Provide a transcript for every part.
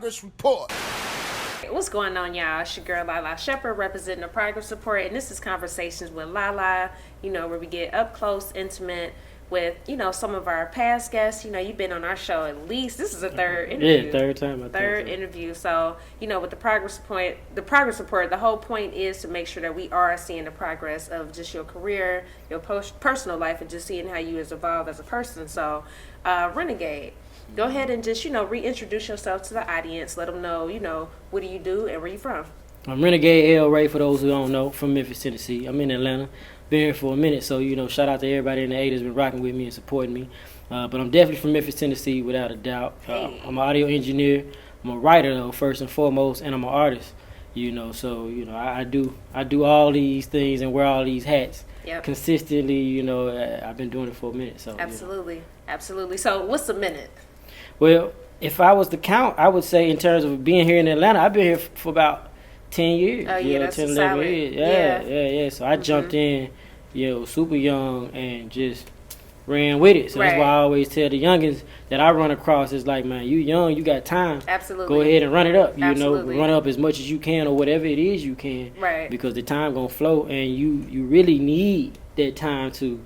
Progress Report. What's going on, y'all? It's your girl Lalaa Shepard representing the Progress Report, and this is Conversations with Lalaa, where we get up close, intimate with, some of our past guests. You've been on our show at least. This is a third interview. Yeah, third time. Third interview. So, with the Progress Report, the whole point is to make sure that we are seeing the progress of just your career, your personal life, and just seeing how you has evolved as a person. So, Renegade, go ahead and just, reintroduce yourself to the audience. Let them know, what do you do and where you from? I'm Renegade El Rey, for those who don't know, from Memphis, Tennessee. I'm in Atlanta. Been here for a minute, so, shout out to everybody in the A that's been rocking with me and supporting me. But I'm definitely from Memphis, Tennessee, without a doubt. Hey. I'm an audio engineer. I'm a writer, though, first and foremost, and I'm an artist. So, I do all these things and wear all these hats. Yep. Consistently. I've been doing it for a minute. So Absolutely. Absolutely. So what's a minute? Well, if I was to count, I would say in terms of being here in Atlanta, I've been here for about 10 years. Oh, yeah, that's 10, 11 solid. years. Yeah. So I jumped in, super young and just ran with it. So that's why I always tell the youngins that I run across is like, man, you young, you got time. Absolutely. Go ahead and run it up. Absolutely. Run up as much as you can or whatever it is you can. Right. Because the time gonna flow and you really need that time to,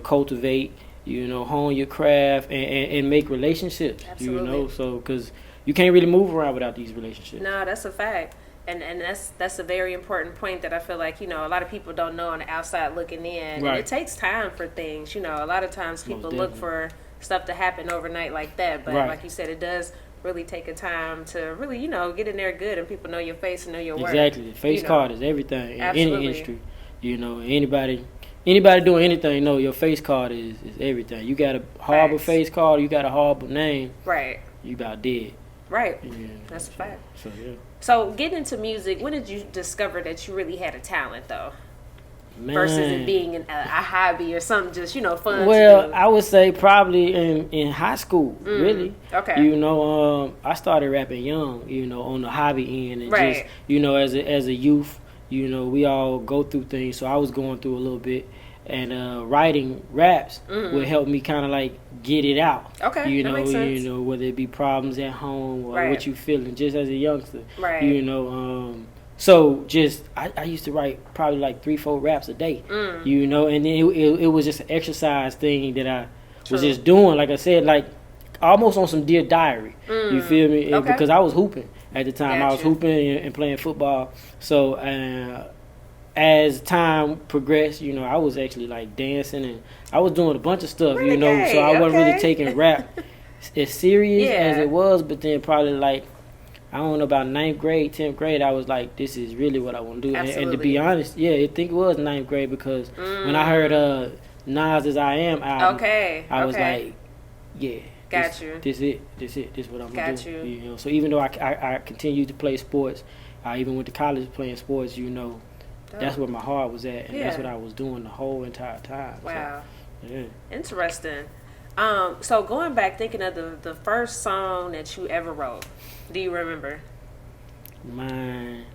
cultivate, hone your craft and make relationships. Absolutely. So because you can't really move around without these relationships. No, that's a fact. And that's a very important point that I feel like, a lot of people don't know on the outside looking in. Right. And it takes time for things. A lot of times people look for stuff to happen overnight like that. But like you said, it does really take a time to really, get in there good and people know your face and know your work. Exactly. The face card is everything in Absolutely. any industry. Anybody doing anything, your face card is everything. You got a horrible face card, you got a horrible name. Right. You about dead. Right. Yeah, that's a fact. So, yeah. So, getting into music, when did you discover that you really had a talent, though? Man. Versus it being a hobby or something just, fun well, to do? I would say probably in high school, really. Okay. I started rapping young, on the hobby end. And right. just, as a youth, we all go through things. So I was going through a little bit. And writing raps would help me kind of like get it out. Okay, that makes sense. Whether it be problems at home or right. what you feeling just as a youngster. Right. So just I used to write probably like 3-4 raps a day. And then it was just an exercise thing that I was just doing. Like I said, like almost on some Dear Diary. You feel me? Okay. Because I was hooping at the time. Gotcha. I was hooping and playing football. So. As time progressed, I was actually like dancing and I was doing a bunch of stuff, so I wasn't really taking rap as serious as it was. But then probably like, I don't know, about 9th grade, 10th grade, I was like, this is really what I want to do. And to be honest, I think it was 9th grade because when I heard Nas' As I Am album, I was like, yeah. Got you. This is what I'm going to do. You. So even though I continued to play sports, I even went to college playing sports, that's where my heart was at, and that's what I was doing the whole entire time. Wow. So, yeah. Interesting. So going back, thinking of the first song that you ever wrote, do you remember? Man,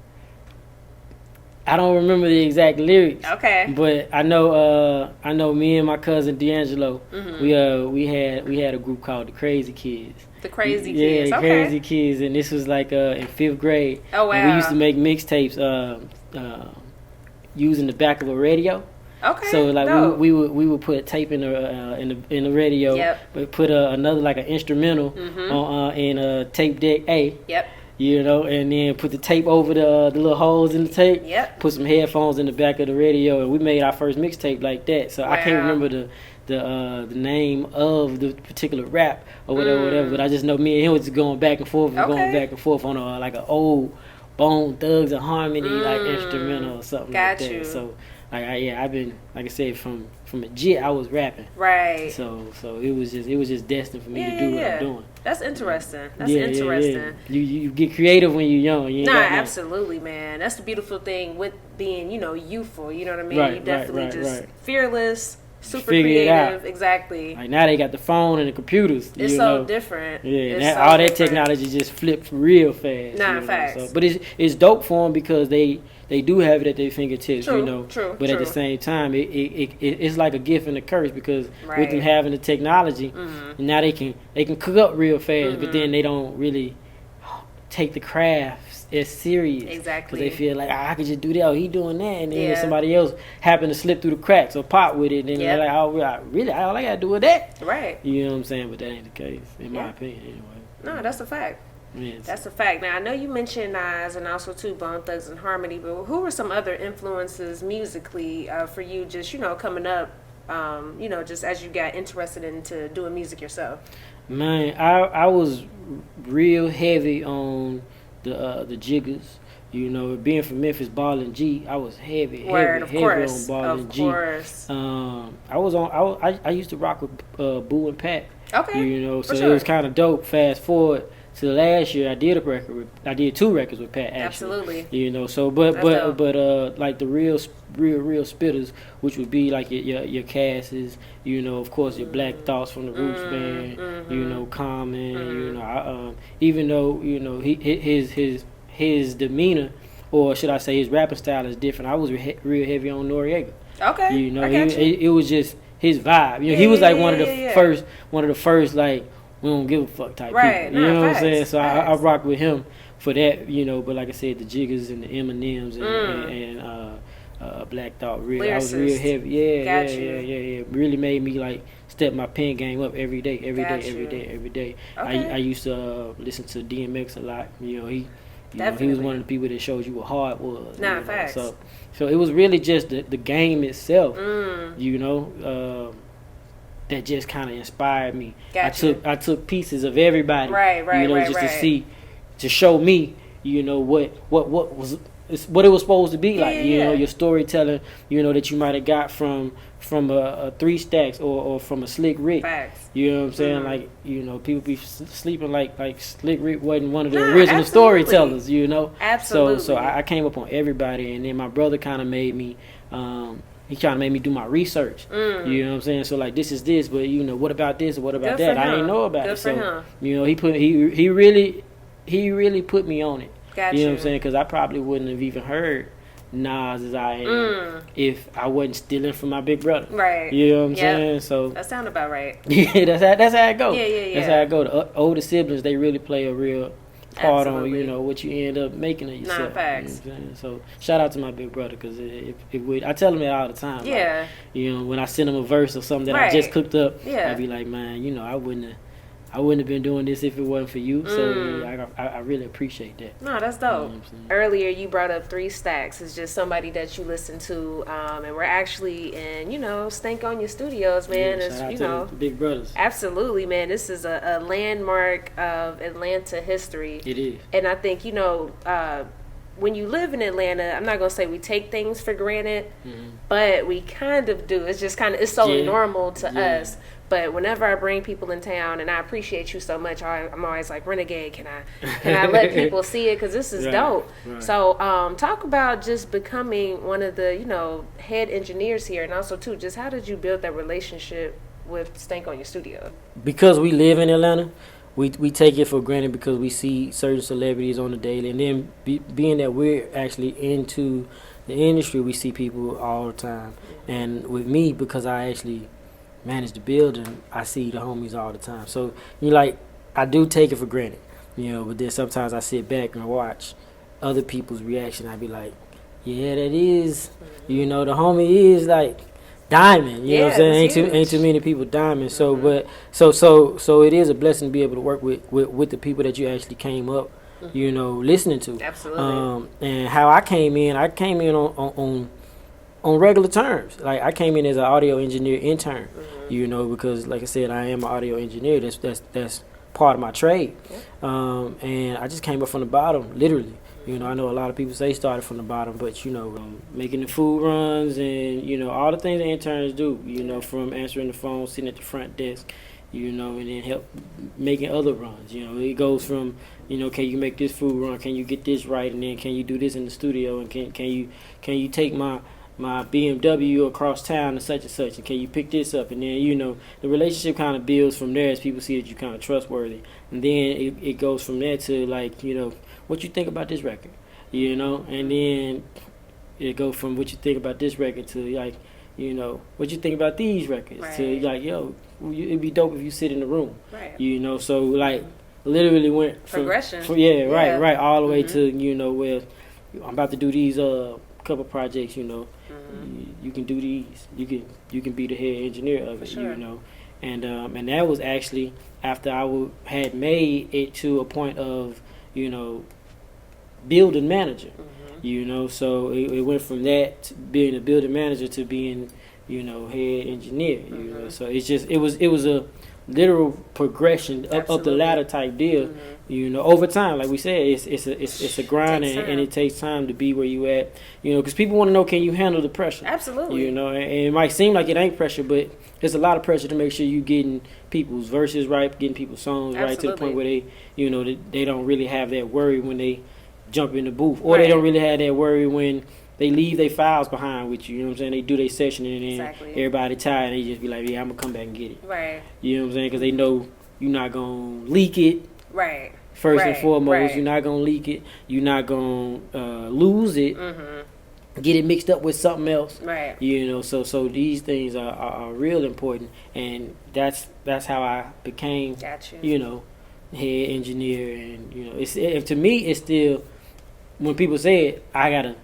I don't remember the exact lyrics. Okay. But I know me and my cousin D'Angelo, we had a group called the Crazy Kids. The Crazy Kids. Yeah, the Crazy Kids, and this was like in 5th grade. Oh wow. And we used to make mixtapes. Using the back of a radio. Okay. So like we would put tape in the radio, but put another like an instrumental on in a tape deck A. Yep. And then put the tape over the little holes in the tape. Yep. Put some headphones in the back of the radio, and we made our first mixtape like that. So I can't remember the name of the particular rap or whatever. But I just know me and him was just going back and forth on like an old Bone Thugs and Harmony like instrumental or something like that. So I've been, like I said, from a jit I was rapping. Right. So it was just destined for me to do what I'm doing. That's interesting. That's interesting. Yeah. You get creative when you're young. Absolutely, man. That's the beautiful thing with being, youthful. You know what I mean? Right, you definitely right. fearless. Super figure creative, exactly. Like now they got the phone and the computers. It's so different. Yeah, all that technology just flipped real fast. Facts. So, but it's dope for them because they do have it at their fingertips. True. But at the same time, it's like a gift and a curse because with them having the technology, now they can cook up real fast. But then they don't really take the craft as serious. Exactly. Because they feel like, I could just do that, or he doing that, and then somebody else happen to slip through the cracks or pop with it, and they're like, oh, really, all I got to do with that? Right. You know what I'm saying? But that ain't the case, in my opinion, anyway. No, that's a fact. Yes. That's a fact. Now, I know you mentioned Nas and also, too, Bone Thugs and Harmony, but who were some other influences musically for you just, coming up, just as you got interested into doing music yourself? Man, I was real heavy on the jiggers. Being from Memphis, Ball and G, I was heavy on Ball and G. I used to rock with Boo and Pat. Okay. So it was kind of dope. Fast forward to last year, I did two records with Pat. Actually. Absolutely. So but like the real spitters, which would be like your Casses, of course your Black Thoughts from the Roots Band, Common, even though his demeanor, or should I say his rapping style, is different. I was real heavy on Noriega. Okay. It was just his vibe. He was like one of the first like, we don't give a fuck type people. You know what I'm saying? So I rock with him for that. But like I said, the Jiggers and the Eminems and Black Thought. I was real heavy. Yeah. Really made me like step my pen game up every day. Okay. I used to listen to DMX a lot. He was one of the people that showed you what hard was. Facts. So it was really just the game itself, that just kind of inspired me. I took pieces of everybody, to show me, what it was supposed to be like. Your storytelling, that you might have got from a 3 Stacks or from a Slick Rick. Facts. You know what I'm saying? Like, people be sleeping like Slick Rick wasn't one of the original storytellers, Absolutely. So I came up on everybody, and then my brother kind of made me, he kind of made me do my research. You know what I'm saying? So like, this is this, but what about this or what about that? I didn't know about it. So he really put me on it. Gotcha. You know what I'm saying? Because I probably wouldn't have even heard Nas as I am if I wasn't stealing from my big brother. Right. You know what I'm saying? So that sounds about right. Yeah, that's how it goes. Yeah. That's how it goes. The older siblings, they really play a real part on what you end up making of yourself. Facts. So shout out to my big brother, because it would. I tell him that all the time. Yeah. Like, when I send him a verse or something that I just cooked up, I'd be like, man, I wouldn't have been doing this if it wasn't for you. So I really appreciate that. No, that's dope. Earlier you brought up 3 Stacks. It's just somebody that you listen to, and we're actually in, Stankonia Studios, man. Shout out to the big brothers. Absolutely, man. This is a landmark of Atlanta history. It is. And I think, when you live in Atlanta, I'm not going to say we take things for granted, but we kind of do. It's just it's so normal to us. But whenever I bring people in town, and I appreciate you so much, I'm always like, Renegade, can I let people see it? Because this is dope. Right. So talk about just becoming one of the, head engineers here. And also, too, just how did you build that relationship with Stankonia Studios? Because we live in Atlanta, we take it for granted because we see certain celebrities on the daily. And then being that we're actually into the industry, we see people all the time. And with me, because I actually manage the building, I see the homies all the time. So I do take it for granted, but then sometimes I sit back and watch other people's reaction. I be like, yeah, that is, the homie is like diamond. You know what I'm saying? Ain't too many people diamond. So but so it is a blessing to be able to work with the people that you actually came up, listening to. Absolutely. And how I came in on regular terms. Like, I came in as an audio engineer intern, because like I said, I am an audio engineer. That's part of my trade. And I just came up from the bottom, literally. I know a lot of people say started from the bottom, but making the food runs and all the things that interns do, from answering the phone, sitting at the front desk, and then help making other runs. It goes from, can you make this food run? Can you get this right? And then can you do this in the studio? And can you take my BMW across town and such, and can you pick this up? And then the relationship kind of builds from there as people see that you're kind of trustworthy, and then it goes from there to like, what you think about this record, and then it goes from what you think about this record to like, what you think about these records, to like, it'd be dope if you sit in the room, right. So like literally went progression. Right, all the way to where I'm about to do these couple projects. You can do these. You can be the head engineer of it. Sure. And that was actually after I had made it to a point of building manager. So it went from that to being a building manager to being head engineer. So it was a literal progression up the ladder type deal. Over time, like we said, it's a grind, and it takes time to be where you at. Because people want to know, can you handle the pressure? Absolutely. And it might seem like it ain't pressure, but it's a lot of pressure to make sure you getting people's verses right, getting people's songs right, to the point where they they don't really have that worry when they jump in the booth, or they don't really have that worry when they leave their files behind with you. You know what I'm saying? They do their session, and then everybody tired, and they just be like, yeah, I'm gonna come back and get it. Right. You know what I'm saying? Because they know you're not gonna leak it. Right. First and foremost, you're not gonna leak it. You're not gonna lose it. Get it mixed up with something else. Right. So these things are real important, and that's how I became. Head engineer, and to me it's still, when people say it, I gotta.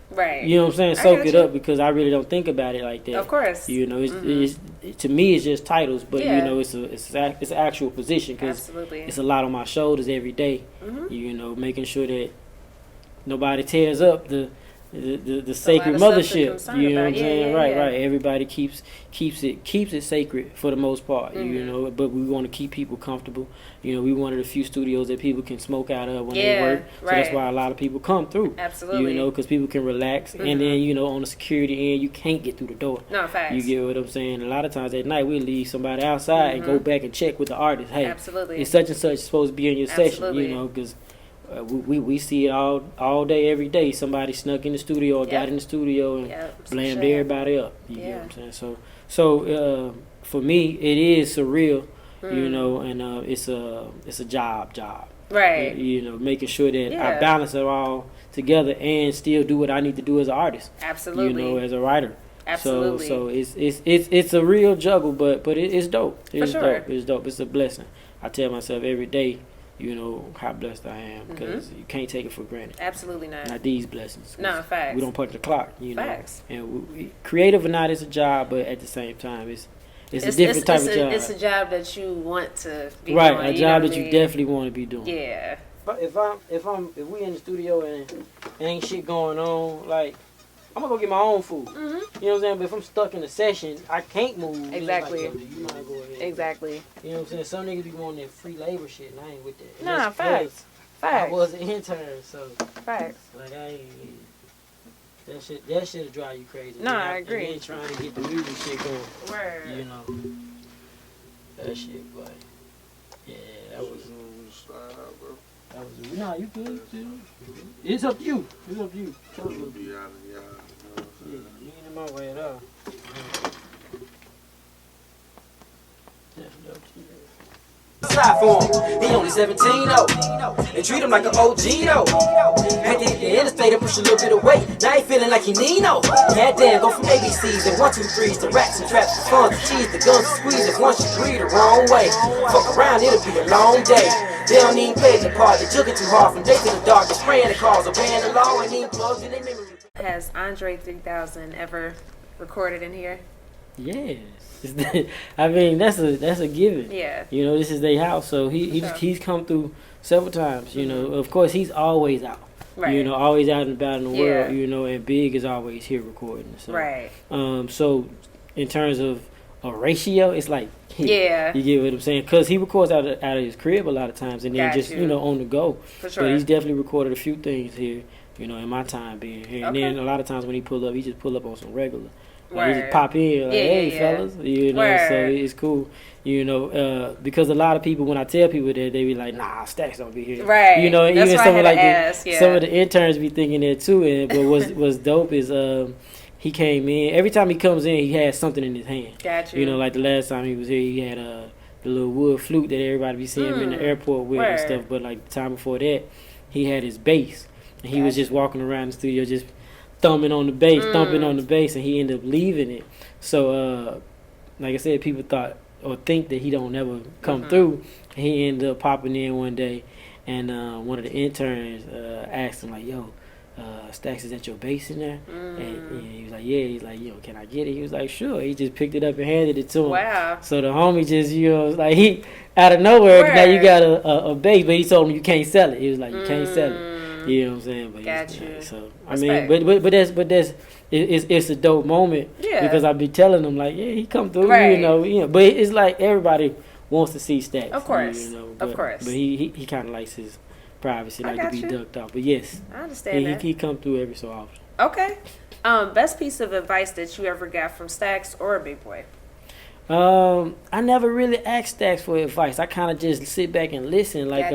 Right. You know what I'm saying? Soak it up, because I really don't think about it like that. Of course. It's to me it's just titles, but it's an actual position, because it's a lot on my shoulders every day. Making sure that nobody tears up the sacred mothership. You know what I'm saying? Right. Everybody keeps it sacred for the most part. But we want to keep people comfortable. We one of the few studios that people can smoke out of when they work. So that's why a lot of people come through. Absolutely. Because people can relax, and then on the security end, you can't get through the door. No, facts. You get what I'm saying? A lot of times at night we leave somebody outside and go back and check with the artist. Hey, it's such and such supposed to be in your session. Because we see it all day, every day. Somebody snuck in the studio or got in the studio and blamed everybody up. You get what I'm saying? So for me, it is surreal, and it's a job. Right. Making sure that I balance it all together and still do what I need to do as an artist. Absolutely. As a writer. Absolutely. So it's a real juggle, but it's dope. It's For sure. dope. It's dope. It's a blessing. I tell myself every day, how blessed I am, because you can't take it for granted. Absolutely not. Not these blessings. No, facts. We don't punch the clock, Facts. And creative or not, it's a job, but at the same time, it's a different type of job. It's a job that you want to be doing. Right, a job that you definitely want to be doing. Yeah. But if we in the studio and ain't shit going on, like, I'm gonna go get my own food. You know what I'm saying? But if I'm stuck in a session, I can't move. Exactly. Like, you might go ahead. Exactly. You know what I'm saying? Some niggas be wanting that free labor shit, and I ain't with that. Nah, facts. Facts. I was an intern, so. Facts. Like, I ain't. That shit'll drive you crazy. No, I agree. And then trying to get the music shit going. Word. That shit, boy. Yeah, that was. No, you good. It's up to you. It's up to you. Yeah, you ain't in my way at all. Definitely up to you. Slide for him. He only 17 though, and treat him like an OG though. Had to hit the interstate and push a little bit of weight. Now he feeling like he Nino. Goddamn, go from ABCs and 1, 2, 3s to rats and traps and fun, the cheese, the guns, the squeeze. If once you breathe the wrong way, fuck around, it'll be a long day. They don't even play the part, they jugging too hard from day to the dark. They're spraying the cars, obeying the law, and even plugs in their memory. Has Andre 3000 ever recorded in here? Yes. I mean, that's a given. Yeah. This is their house, so he's come through several times. Of course, he's always out. Right. Always out and about in the world. And Big is always here recording. So, right. So in terms of a ratio, it's like you get what I'm saying, because he records out of his crib a lot of times, and then just on the go. For sure. But he's definitely recorded a few things here. In my time being here, and then a lot of times when he pull up, he just pull up on some regular. Like, he just pop in, like, hey, fellas, so it's cool, because a lot of people, when I tell people that, they be like, nah, Stacks don't be here. Right. And that's even why some I of had some of the interns be thinking that too, but what's dope is, he came in, every time he comes in, he has something in his hand. Got you. Like the last time he was here, he had the little wood flute that everybody be seeing him in the airport with and stuff, but like the time before that, he had his bass, and he was just walking around the studio just thumping on the bass, and he ended up leaving it. So, like I said, people thought or think that he don't never come through. He ended up popping in one day, and one of the interns asked him like, "Yo, Stacks, is that your bass in there?" And he was like, "Yeah." He's like, "Yo, can I get it?" He was like, "Sure." He just picked it up and handed it to him. Wow. So the homie just, like he out of nowhere, now you got a bass, but he told him you can't sell it. He was like, "You can't sell it." You know what I'm saying? But Got you. So I mean, but that's it's a dope moment because I be telling them like, yeah, he come through, you know. But it's like everybody wants to see Stacks, of course, you know. Of course. But he kind of likes his privacy, like to be ducked off. But yes, I understand that. He come through every so often. Okay. Best piece of advice that you ever got from Stacks or Big Boi? I never really asked Stacks for advice. I kind of just sit back and listen. Like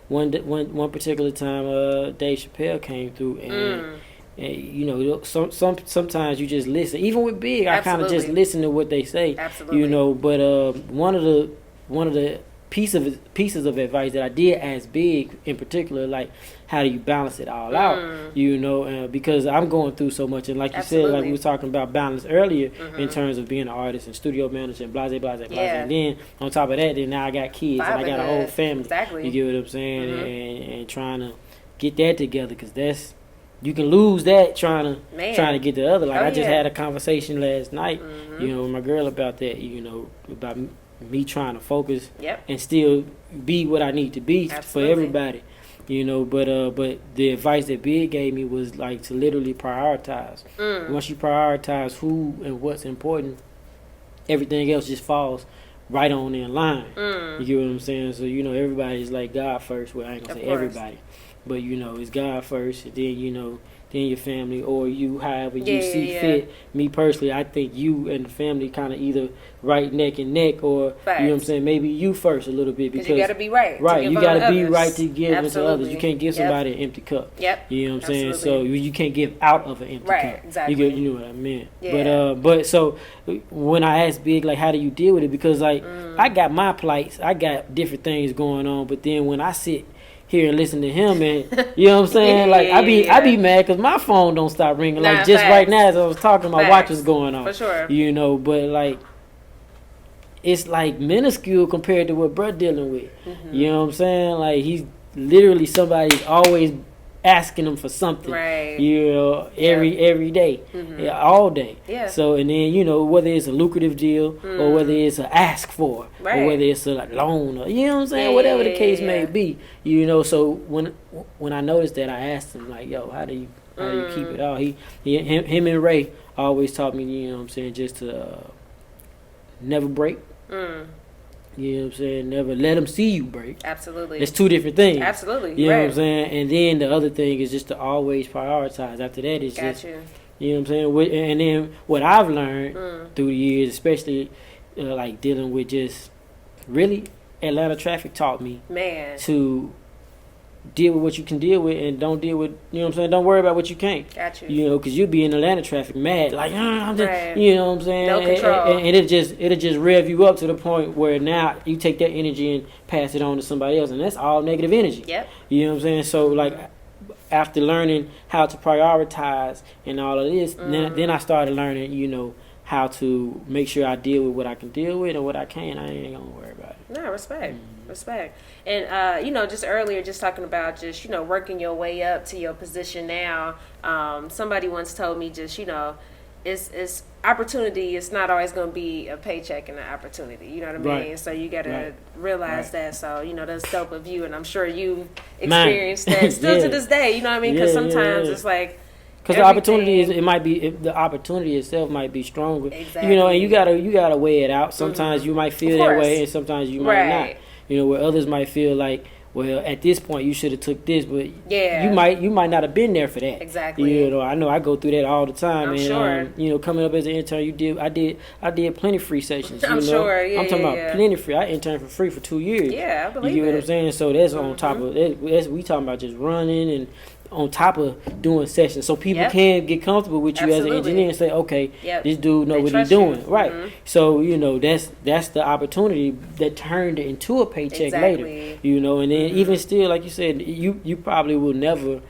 one particular time, Dave Chappelle came through and you know, sometimes you just listen. Even with Big, I kind of just listen to what they say. Absolutely. You know, but one of the pieces of advice that I did ask Big in particular, like, how do you balance it all out? You know, because I'm going through so much, and like you said, like we were talking about balance earlier in terms of being an artist and studio manager and blah blah blah blah. And then on top of that, then now I got kids and I got a whole family. Exactly. You get what I'm saying? And trying to get that together, because that's, you can lose that trying to get the other. Like I just had a conversation last night, you know, with my girl about that. You know, about me trying to focus and still be what I need to be for everybody. You know, but the advice that Big gave me was like to literally prioritize. Once you prioritize who and what's important, everything else just falls right on in line. You get what I'm saying? So, you know, everybody's like God first. Well, I ain't gonna say everybody, but you know, it's God first, and then, you know, then your family, or you, however you see fit. Me personally, I think you and the family kind of either right neck and neck, or you know what I'm saying, maybe you first a little bit, because you gotta be right. You gotta be right to give to others. You can't give somebody an empty cup. You know what I'm saying? So you can't give out of an empty cup. Exactly. You know what I meant. But so when I asked Big, like, how do you deal with it? Because like I got my plights, I got different things going on, but then when I sit here and listen to him, and you know what I'm saying, like I be mad because my phone don't stop ringing. Like just right now as I was talking, my watch was going on. For sure. You know, but like it's like minuscule compared to what bruh dealing with. You know what I'm saying? Like he's literally somebody's always asking him for something. You know, every day, all day. So, and then, you know, whether it's a lucrative deal or whether it's an ask for, or whether it's a like, loan, or you know what I'm saying, whatever the case may be. You know, so when I noticed that, I asked him like, "Yo, how do you keep it all?" Him and Ray always taught me, you know what I'm saying, just to never break. You know what I'm saying? Never let them see you break. Absolutely. It's two different things. Absolutely. You know what I'm saying? And then the other thing is just to always prioritize. After that, it's just, you know what I'm saying? And then what I've learned through the years, especially like dealing with just really Atlanta traffic, taught me to deal with what you can deal with and don't deal with, you know what I'm saying, don't worry about what you can't. You know, because you'll be in Atlanta traffic mad, like, I'm just, you know what I'm saying? No control. And it'll just rev you up to the point where now you take that energy and pass it on to somebody else, and that's all negative energy. You know what I'm saying? So, like, after learning how to prioritize and all of this, then I started learning, you know, how to make sure I deal with what I can deal with, and what I can't, I ain't gonna worry about it. No, respect. And you know, just earlier, just talking about just, you know, working your way up to your position now. Somebody once told me, just, you know, it's opportunity. It's not always going to be a paycheck and an opportunity. You know what I mean? So you got to realize that. So, you know, that's dope of you, and I'm sure you experienced that still to this day. You know what I mean? Because sometimes it's like, because the opportunity the opportunity itself might be stronger. You know, and you gotta weigh it out. Sometimes you might feel that way, and sometimes you might not. You know, where others might feel like, well, at this point you should have took this, but you might not have been there for that. You know, I know I go through that all the time. You know, coming up as an intern, I did plenty free sessions. I'm talking about plenty free. I interned for free for 2 years. I believe you get what I'm saying? So that's on top of that. We talking about just running and on top of doing sessions, so people can get comfortable with you as an engineer and say, okay, this dude know what he's doing, So, you know, that's the opportunity that turned into a paycheck later, you know. And then even still, like you said, you probably will never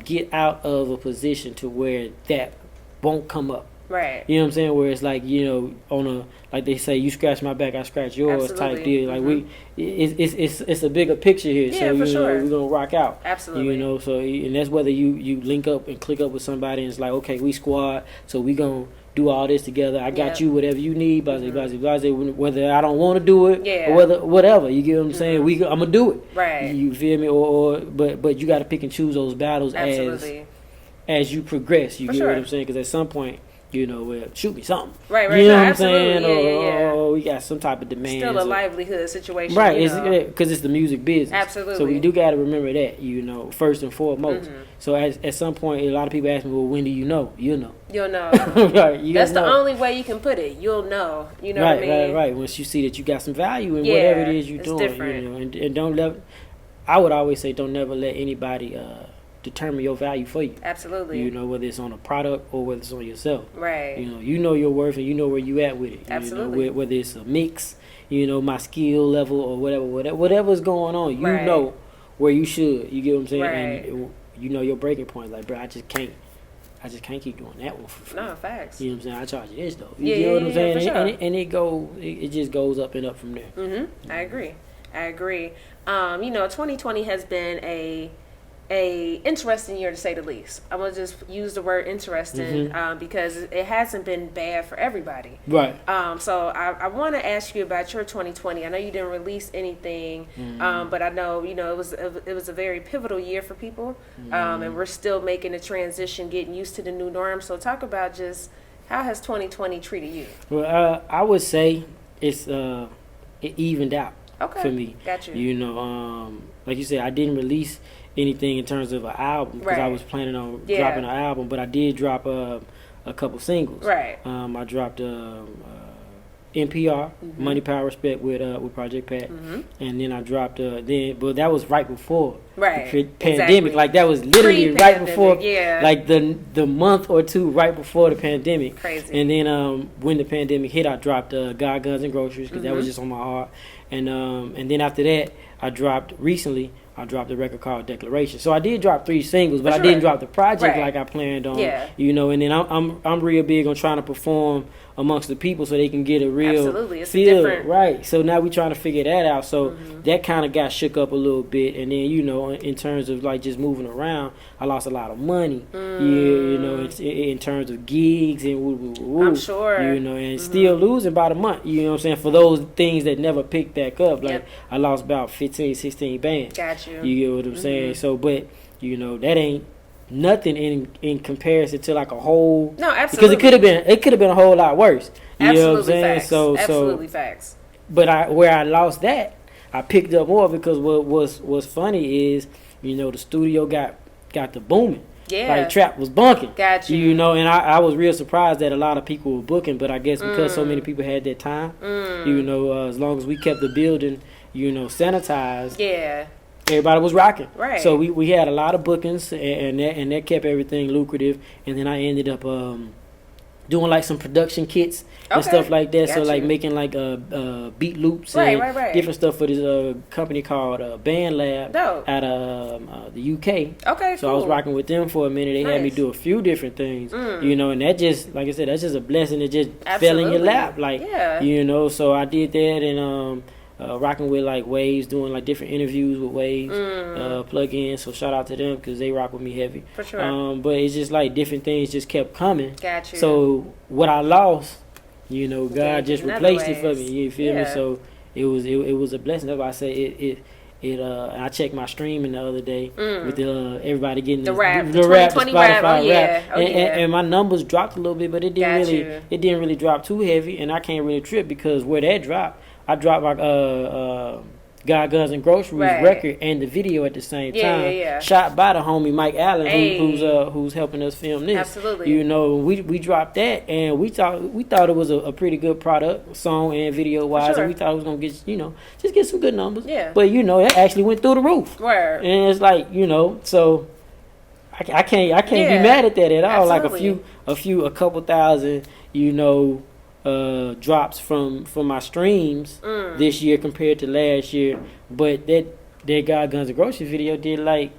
get out of a position to where that won't come up. Right. You know what I'm saying? Where it's like, you know, on a, like they say, you scratch my back, I scratch yours type deal. Like it's a bigger picture here. Yeah, so for you know, sure. we're gonna rock out. Absolutely. You know, so and that's whether you link up and click up with somebody and it's like, okay, we squad, so we gonna do all this together. I got you whatever you need, blah, blah, blah, blah, whether I don't want to do it or whether whatever. You get what I'm saying? I'm gonna do it. Right. You feel me? But you got to pick and choose those battles as you progress. You get what I'm saying? Because at some point, you know, well, shoot me something. Right. You know what I'm absolutely. saying? Or we got some type of demand. Still a livelihood situation. Right. Because it's the music business. Absolutely. So we do got to remember that, you know, first and foremost. So at some point, a lot of people ask me, well, when do you know? You'll know. You'll know. Right. That's the only way you can put it. You'll know. You know what I mean? Right. Once you see that you got some value in whatever it is you're doing. Different. You know, and don't let, I would always say, don't never let anybody determine your value for you. Absolutely. You know, whether it's on a product or whether it's on yourself. Right. You know your worth and you know where you at with it. Absolutely. You know, whether it's a mix, you know, my skill level or whatever's going on, you know where you should. You get what I'm saying? Right. And you know your breaking point. Like, bro, I just can't keep doing that one for free. No, facts. You know what I'm saying? I charge you this though. You get what I'm saying? For sure. It just goes up and up from there. I agree. You know, 2020 has been a interesting year to say the least. I'm gonna just use the word interesting because it hasn't been bad for everybody. Right. So I want to ask you about your 2020. I know you didn't release anything, but I know it was a very pivotal year for people, and we're still making the transition, getting used to the new norm. So talk about just how has 2020 treated you? Well, I would say it evened out for me. Got you. You know, like you said, I didn't release anything in terms of an album because I was planning on dropping an album, but I did drop a couple singles. Right. I dropped NPR, Money, Power, Respect with Project Pat, and then I dropped but that was right before the pandemic. Exactly. Like that was literally right before, like the month or two right before the pandemic. Crazy. And then when the pandemic hit, I dropped God, Guns, and Groceries because that was just on my heart. And then after that, I dropped a record called Declaration. So I did drop 3 singles, but I didn't drop the project like I planned on. Yeah. You know, and then I'm real big on trying to perform amongst the people so they can get a real it's feel. Different. Right. So now we're trying to figure that out. So that kind of got shook up a little bit. And then, you know, in terms of like just moving around, I lost a lot of money. You know, in terms of gigs and I'm sure. You know, and still losing about a month. You know what I'm saying? For those things that never picked back up. Like I lost about 15, 16 bands. Got you. You get what I'm saying? So, but, you know, that ain't nothing in comparison to like a whole. No, absolutely. Because it could have been a whole lot worse. You absolutely know what I'm saying? Facts. So absolutely facts. But where I lost that, I picked up more because what's funny is, you know, the studio got the booming. Yeah. Like trap was bunking. Got you. You know, and I was real surprised that a lot of people were booking, but I guess because so many people had that time, you know, as long as we kept the building, you know, sanitized. Yeah. Everybody was rocking. Right. So we had a lot of bookings, and that kept everything lucrative. And then I ended up doing like some production kits and stuff like that. Got so like you. making like beat loops and different stuff for this company called Band Lab out of the UK. Okay, so I was rocking with them for a minute. They had me do a few different things, you know, and that just, like I said, that's just a blessing. It just fell in your lap, like, you know. So I did that, and rocking with like Waves, doing like different interviews with Waves, plug-ins. So shout out to them because they rock with me heavy. For sure. But it's just like different things just kept coming. Got you. So what I lost, you know, God just replaced it for me. You feel me? So it was a blessing. That's why I say it. I checked my streaming the other day with everybody getting the rap, the rap, the Spotify rap. rap, and my numbers dropped a little bit, but it didn't really drop too heavy, and I can't really trip because where that dropped. I dropped my God, Guns, and Groceries record and the video at the same time. Shot by the homie Mike Allen, who's helping us film this. Absolutely. You know, we dropped that, and we thought it was a pretty good product, song and video wise, and we thought it was gonna get, you know, just get some good numbers. Yeah. But you know, it actually went through the roof. Word. And it's like, you know, so I can't be mad at that at all. Absolutely. Like a couple thousand, you know. Drops from my streams this year compared to last year, but that God, Guns, and Groceries video did like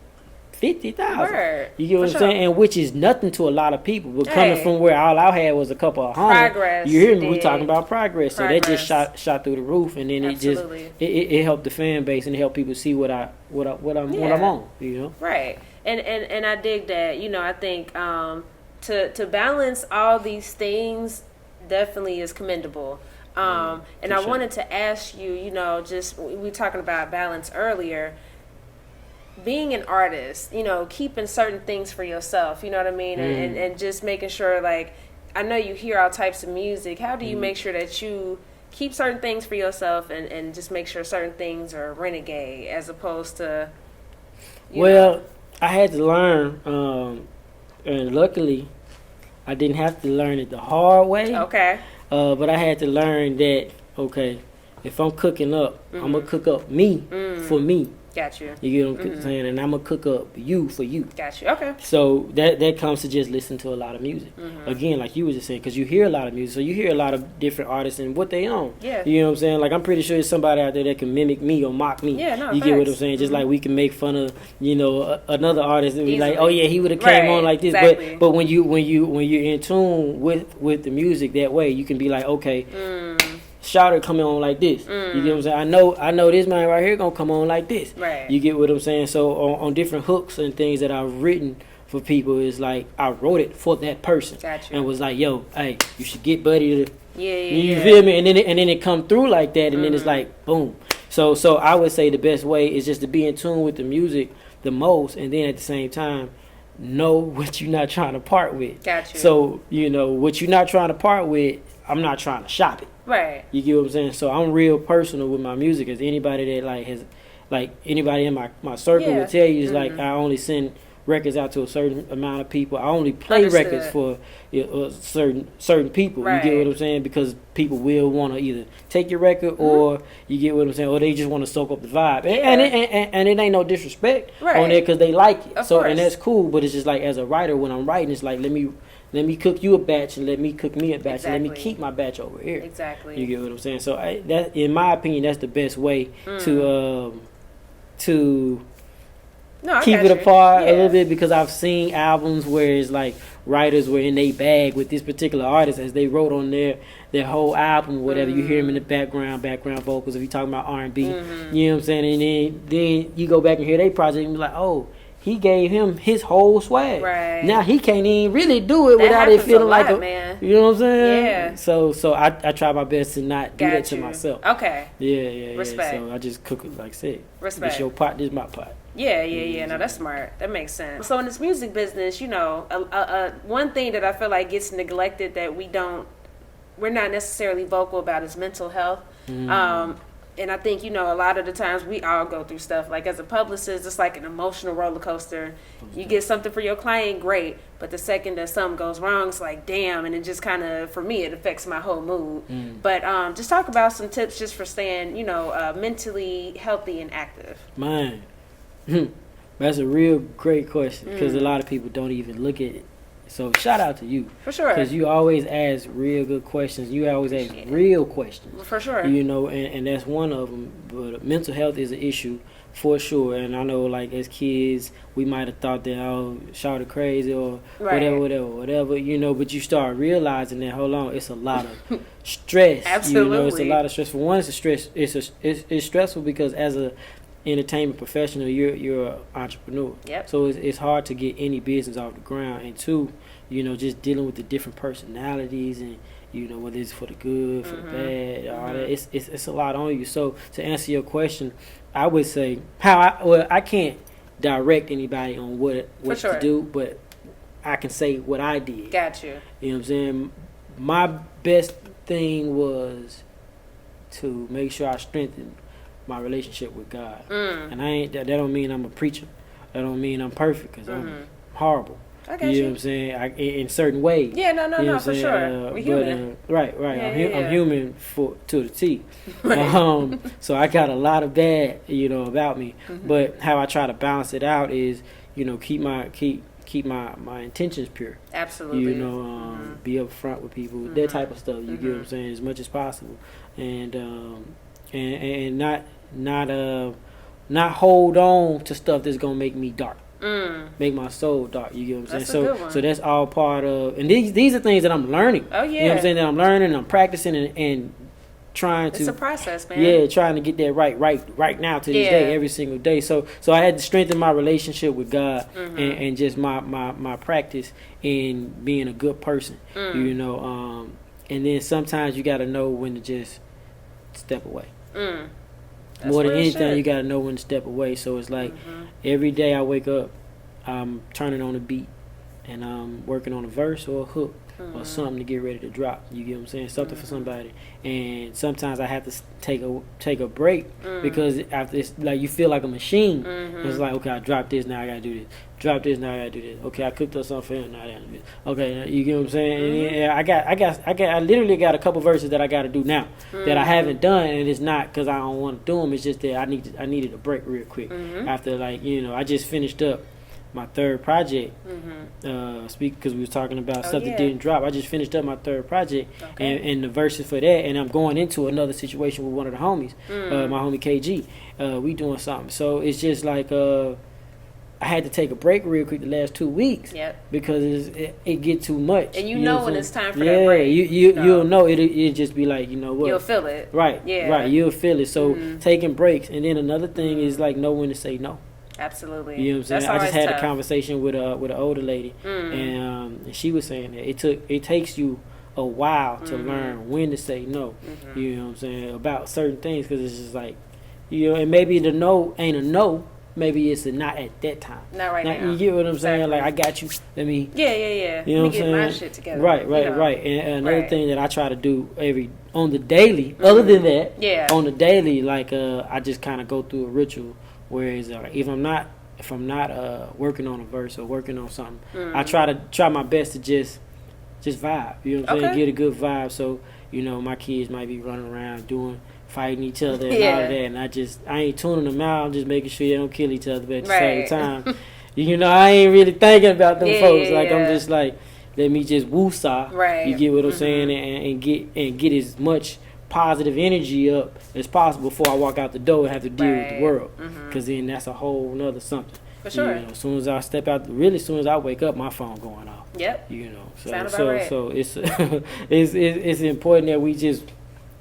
$50,000. You get what I'm saying? And which is nothing to a lot of people. But coming from where all I had was a couple of hundred, progress, you hear me? We talking about progress. So that just shot through the roof, and then it helped the fan base and it helped people see what I'm on. You know? Right. And I dig that. You know, I think to balance all these things definitely is commendable. And I wanted to ask you, you know, just we were talking about balance earlier. Being an artist, you know, keeping certain things for yourself, you know what I mean? And just making sure, like, I know you hear all types of music. How do you make sure that you keep certain things for yourself and just make sure certain things are renegade as opposed to, you know? I had to learn, and luckily, I didn't have to learn it the hard way. Okay. But I had to learn that, okay, if I'm cooking up, I'm going to cook up me for me. Got you. You get what I'm saying? And I'm going to cook up you for you. Got you. Okay. So that comes to just listen to a lot of music. Again, like you was just saying, because you hear a lot of music. So you hear a lot of different artists and what they own. Yeah. You know what I'm saying? Like, I'm pretty sure there's somebody out there that can mimic me or mock me. Yeah, no, you facts. get what I'm saying? Just like we can make fun of, you know, another artist and be like, oh yeah, he would have came on like this. Exactly. But when you're in tune with the music that way, you can be like, okay, Shouter coming on like this. You get what I'm saying? I know this man right here gonna come on like this. Right. You get what I'm saying? So on different hooks and things that I've written for people, is like I wrote it for that person. Gotcha. And was like, yo, hey, you should get Buddy to you feel me? And then it come through like that, and then it's like boom. So I would say the best way is just to be in tune with the music the most, and then at the same time know what you're not trying to part with. Gotcha. So, you know, what you're not trying to part with, I'm not trying to shop it. Right. You get what I'm saying? So I'm real personal with my music. As anybody that like has, like anybody in my circle will tell you, is like I only send records out to a certain amount of people. I only play records for certain people. Right. You get what I'm saying? Because people will want to either take your record or you get what I'm saying, or they just want to soak up the vibe. And it ain't no disrespect on there because they like it. Of so course. And that's cool. But it's just like as a writer, when I'm writing, it's like let me cook you a batch and let me cook me a batch and let me keep my batch over here. Exactly. You get what I'm saying? So that, in my opinion, that's the best way to keep it apart a little bit, because I've seen albums where it's like writers were in their bag with this particular artist as they wrote on their whole album, whatever. You hear them in the background vocals if you're talking about R&B. You know what I'm saying? And then you go back and hear their project and be like, oh, he gave him his whole swag. Right. Now he can't even really do it without it feeling like a, man. You know what I'm saying? Yeah. So I try my best to not do that to myself. Okay. Yeah. Respect. So I just cook it like I said. Respect. This your pot, this my pot. Yeah. No, that's smart. That makes sense. So in this music business, you know, one thing that I feel like gets neglected that we're not necessarily vocal about is mental health. And I think, you know, a lot of the times we all go through stuff. Like as a publicist, it's like an emotional roller coaster. You get something for your client, great. But the second that something goes wrong, it's like, damn. And it just kind of, for me, it affects my whole mood. But just talk about some tips just for staying, you know, mentally healthy and active. Man, that's a real great question, because a lot of people don't even look at it. So shout out to you. For sure. Because you always ask real good questions. You always ask real questions. For sure. You know, and that's one of them. But mental health is an issue for sure. And I know, like, as kids, we might have thought that, oh, Shouter crazy or whatever, you know. But you start realizing that, hold on, it's a lot of stress. Absolutely. You know, it's a lot of stress. For one, it's stressful because as a entertainment professional, you're an entrepreneur. Yep. So it's hard to get any business off the ground. And two, you know, just dealing with the different personalities and, you know, whether it's for the good, for the bad, all that. It's a lot on you. So to answer your question, I would say I can't direct anybody on what to do, but I can say what I did. Got you. You know what I'm saying? My best thing was to make sure I strengthened my relationship with God. And that don't mean I'm a preacher. That don't mean I'm perfect, because I'm horrible. I got you. Know what I'm saying? In certain ways. Yeah, no, for sure. We're human. Right. I'm human to the T. So I got a lot of bad, you know, about me. But how I try to balance it out is, you know, keep my intentions pure. Absolutely. You know, be upfront with people, that type of stuff. You get what I'm saying? As much as possible, and not hold on to stuff that's gonna make me dark. make my soul dark. You get what I'm That's saying? a good one. So that's all part of, and these are things that I'm learning. Oh, yeah. You know what I'm saying? That I'm learning, and I'm practicing, and trying to. It's a process, man. Yeah, trying to get that right now to this day, every single day. So I had to strengthen my relationship with God and just my practice in being a good person. You know, and then sometimes you got to know when to just step away. More than anything, you got to know when to step away. So it's like every day I wake up, I'm turning on a beat and I'm working on a verse or a hook or something to get ready to drop. You get what I'm saying? Something for somebody. And sometimes I have to take a break because after it's like you feel like a machine. It's like, okay, I dropped this, now I gotta do this. Drop this, now I gotta do this. Okay, I cooked up something for him, now I gotta do this. Okay, you get what I'm saying? And I literally got a couple verses that I gotta do now that I haven't done, and it's not because I don't want to do them. It's just that I needed a break real quick after, like, you know, I just finished up my third project. Because we was talking about stuff that didn't drop. I just finished up my third project and the verses for that, and I'm going into another situation with one of the homies, my homie KG. We doing something, so it's just like I had to take a break real quick the last 2 weeks because it get too much. And you know when it's time for that break. You'll know it'll just be like, you know what, you'll feel it. Right, you'll feel it. So taking breaks, and then another thing is like know when to say no. Absolutely. You know what I'm saying? I just had a conversation with an older lady, Mm. and she was saying that it takes you a while to learn when to say no. You know what I'm saying, about certain things, because it's just like, you know, and maybe the no ain't a no. Maybe it's a not at that time. Not right now. You get what I'm saying? Exactly. Like, I got you. Let me. Yeah. You know what I'm get saying? my shit together. Right. You know? And another thing that I try to do on the daily, other than that, on the daily, like I just kind of go through a ritual. Whereas if I'm not working on a verse or working on something, I try my best to just vibe. You know what I'm saying? Get a good vibe. So, you know, my kids might be running around fighting each other and all of that, and I ain't tuning them out. I'm just making sure they don't kill each other, but at the same time, you know, I ain't really thinking about them folks. Like, I'm just like, let me just woosah. Right. You get what I'm saying, and get as much positive energy up as possible before I walk out the door and have to deal with the world, because then that's a whole nother something. For sure. You know, as soon as I step out, really, as soon as I wake up, my phone going off. Yep. You know, so it's it's important that we just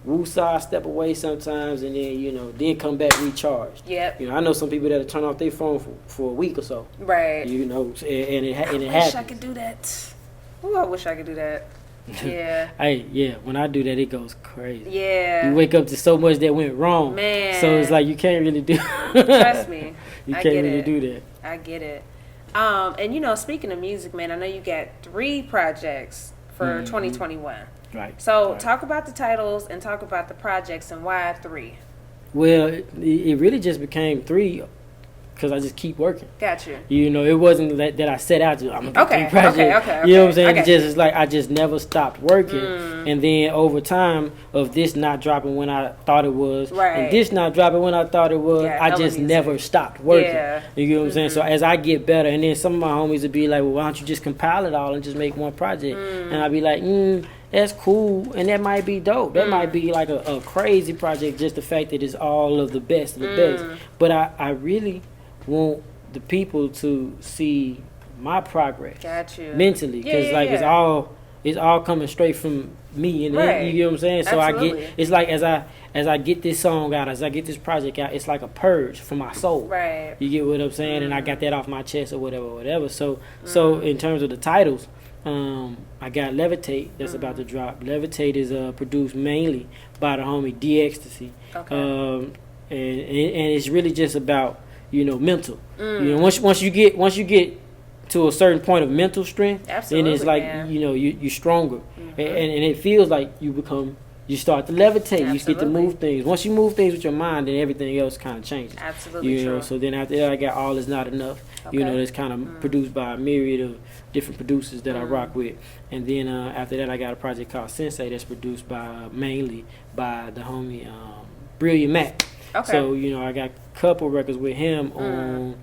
woosah, step away sometimes, and then, you know, then come back recharged. Yep. You know, I know some people that'll turn off their phone for a week or so. Right. You know, and it happens. I wish I could do that. Ooh, I wish I could do that. Yeah. When I do that, it goes crazy. Yeah. You wake up to so much that went wrong. Man. So it's like you can't really do. Trust me. You can't really do that. I get it. And you know, speaking of music, man, I know you got 3 projects for 2021. Right. So talk about the titles and talk about the projects and why 3. Well, it really just became 3 because I just keep working. Got you. You know, it wasn't that I set out to. I'm gonna do 3 projects. Okay. You know what I'm saying? It's like I just never stopped working, and then over time of this not dropping when I thought it was, and this not dropping when I thought it was, I just never stopped working. You get what I'm saying? So as I get better, and then some of my homies would be like, "Well, why don't you just compile it all and just make one project?" And I'd be like, that's cool, and that might be dope. That might be like a crazy project, just the fact that it's all of the best of the best. But I really want the people to see my progress. Got you. Mentally, because it's all coming straight from me, and then, you get what I'm saying. So Absolutely. it's like as I get this song out, as I get this project out, it's like a purge for my soul. Right. You get what I'm saying, and I got that off my chest or whatever. So in terms of the titles, I got Levitate that's about to drop. Levitate is produced mainly by the homie D Ecstasy, and it's really just about, you know, mental. You know, once you get to a certain point of mental strength, then it's like, you know, you're stronger, and it feels like you start to levitate. You get to move things. Once you move things with your mind, then everything else kind of changes. Absolutely. You know, so then after that, I got All Is Not Enough. You know, that's kind of produced by a myriad of different producers that I rock with. And then after that, I got a project called Sensai that's produced mainly by the homie Brilliant Mac. So, you know, I got a couple records with him on,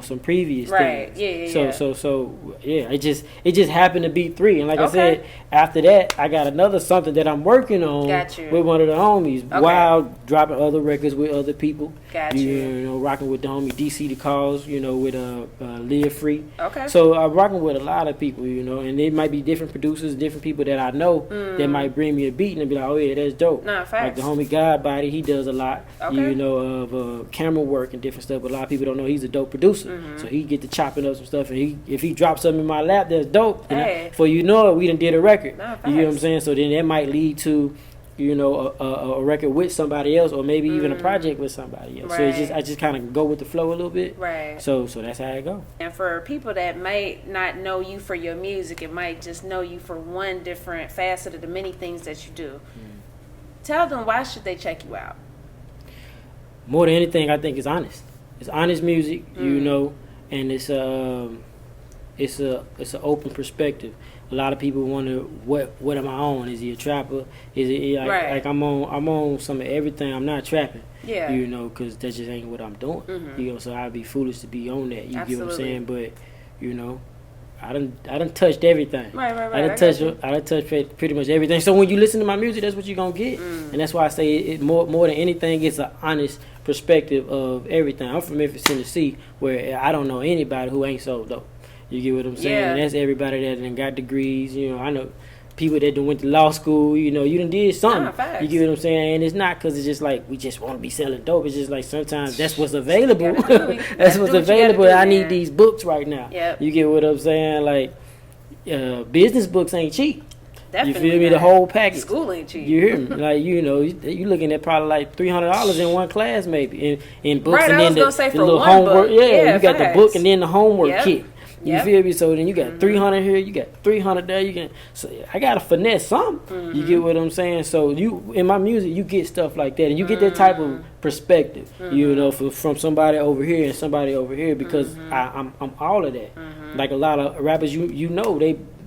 some previous right. things. Yeah. So it just happened to be 3. And like I Okay. said, after that, I got another something that I'm working on with one of the homies, Okay. while dropping other records with other people. Got you. Rocking with the homie DC the Cause, with Live Free. Okay. So I'm rocking with a lot of people, and it might be different producers, different people that I know that might bring me a beat and be like, oh yeah, that's dope. Nah, facts. Like the homie Godbody, he does a lot, Okay. of camera work and different stuff. But a lot of people don't know he's a dope producer, so he get to chopping up some stuff. And if he drops something in my lap, that's dope. Hey. For we done did a record. Nah, you know what I'm saying? So then that might lead to a record with somebody else, or maybe even a project with somebody else. Right. So I just kind of go with the flow a little bit. Right. So that's how it go. And for people that might not know you for your music, and might just know you for one different facet of the many things that you do, tell them, why should they check you out? More than anything, I think it's honest. It's honest music, and it's an open perspective. A lot of people wonder, what am I on? Is he a trapper? Is it like I'm on some of everything? I'm not trapping. Yeah. Because that just ain't what I'm doing. So I'd be foolish to be on that. You get what I'm saying? But I done touched everything. Right. I done touched pretty much everything. So when you listen to my music, that's what you're gonna get. And that's why I say it more than anything, it's an honest perspective of everything. I'm from Memphis, Tennessee, where I don't know anybody who ain't sold dope. You get what I'm saying? Yeah. And that's everybody that done got degrees. I know people that done went to law school. You done did something. Facts. You get what I'm saying? And it's not because it's just like we just want to be selling dope. It's just like sometimes that's what's available. That's what's available. I need these books right now. Yep. You get what I'm saying? Like business books ain't cheap. Definitely You feel me? not. The whole package. School ain't cheap. You hear me? Like you looking at probably like $300 in one class, maybe in books, Right, and I then was gonna say the for little one homework. book. Yeah, you got facts. the book and then the homework Yep. kit. You Yep. feel me? So then you got 300 here, you got 300 there. So I gotta finesse something. You get what I'm saying? So in my music, you get stuff like that, and you get that type of perspective. From somebody over here and somebody over here, because I'm all of that. Like a lot of rappers,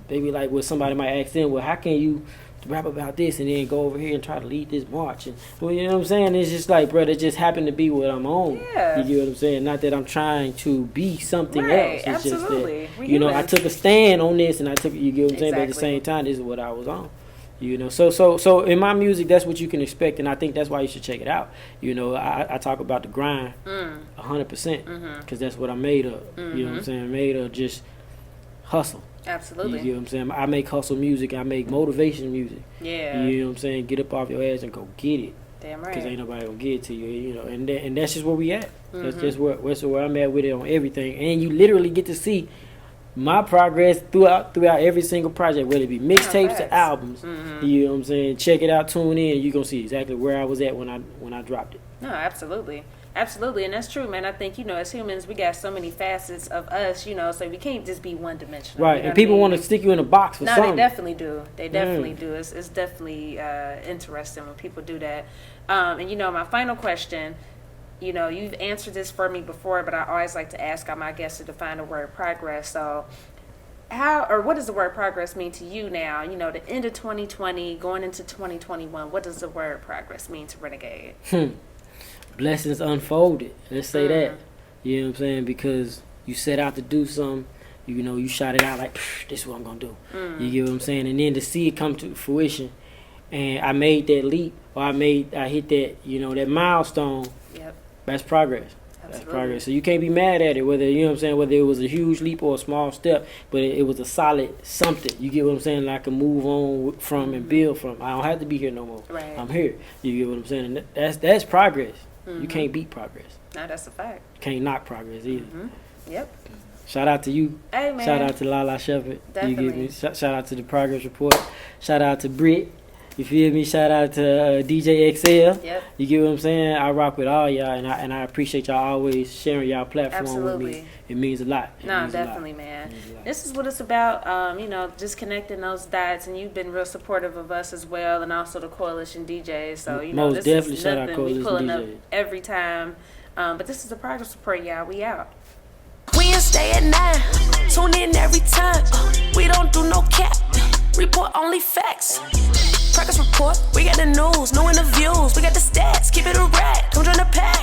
they be like, well, somebody might ask them, well, how can you rap about this and then go over here and try to lead this march? And well, you know what I'm saying? It's just like, brother, it just happened to be what I'm on. Yeah. You get what I'm saying? Not that I'm trying to be something Right, else. It's absolutely. just that, I took a stand on this, and I took, you get what I'm saying? But at the Exactly. same time, this is what I was on. So in my music, that's what you can expect, and I think that's why you should check it out. I talk about the grind 100%, because that's what I'm made of. You know what I'm saying? Made of just hustle. Absolutely. You know what I'm saying? I make hustle music. I make motivation music. Yeah. You know what I'm saying? Get up off your ass and go get it. Damn Because right. ain't nobody gonna get it to you. And that's just where we at. That's just where I'm at with it on everything. And you literally get to see my progress throughout every single project, whether it be mixtapes or albums. You know what I'm saying? Check it out, tune in, and you gonna see exactly where I was at when I dropped it. No, absolutely. Absolutely, and that's true, man. I think, as humans, we got so many facets of us, so we can't just be one-dimensional. Right, and people want to stick you in a box for something. No, they definitely do. They definitely do. It's definitely interesting when people do that. And, my final question, you've answered this for me before, but I always like to ask all my guests to define the word progress. So what does the word progress mean to you now? The end of 2020, going into 2021, what does the word progress mean to Renegade? Blessings unfolded. Let's say that. You know what I'm saying? Because you set out to do something, you shot it out like, this is what I'm going to do. You get what I'm saying? And then to see it come to fruition, and I made that leap, or I hit that, that milestone. Yep. That's progress. Absolutely. That's progress. So you can't be mad at it, whether it was a huge leap or a small step, but it was a solid something. You get what I'm saying? That I can move on from and build from. I don't have to be here no more. Right. I'm here. You get what I'm saying? And that's progress. You can't beat progress. No, that's a fact. Can't knock progress either. Yep. Shout out to you. Hey, man. Shout out to Lalaa Shepard. Definitely. You get me? Shout out to the Progress Report. Shout out to Britt. You feel me? Shout out to DJ XL. Yep. You get what I'm saying? I rock with all y'all, and I appreciate y'all always sharing y'all platform Absolutely. with me. It means a lot. No, definitely, man. This is what it's about, just connecting those dots, and you've been real supportive of us as well, and also the Coalition DJs. So, Most this definitely is shout out nothing we Coalition pulling up DJs. every time. But this is the Progress Report, y'all. We out. Wednesday at 9, tune in every time. We don't do no cap, report only facts. Progress Report, we got the news, no interviews, we got the stats, keep it a rack, don't join the pack.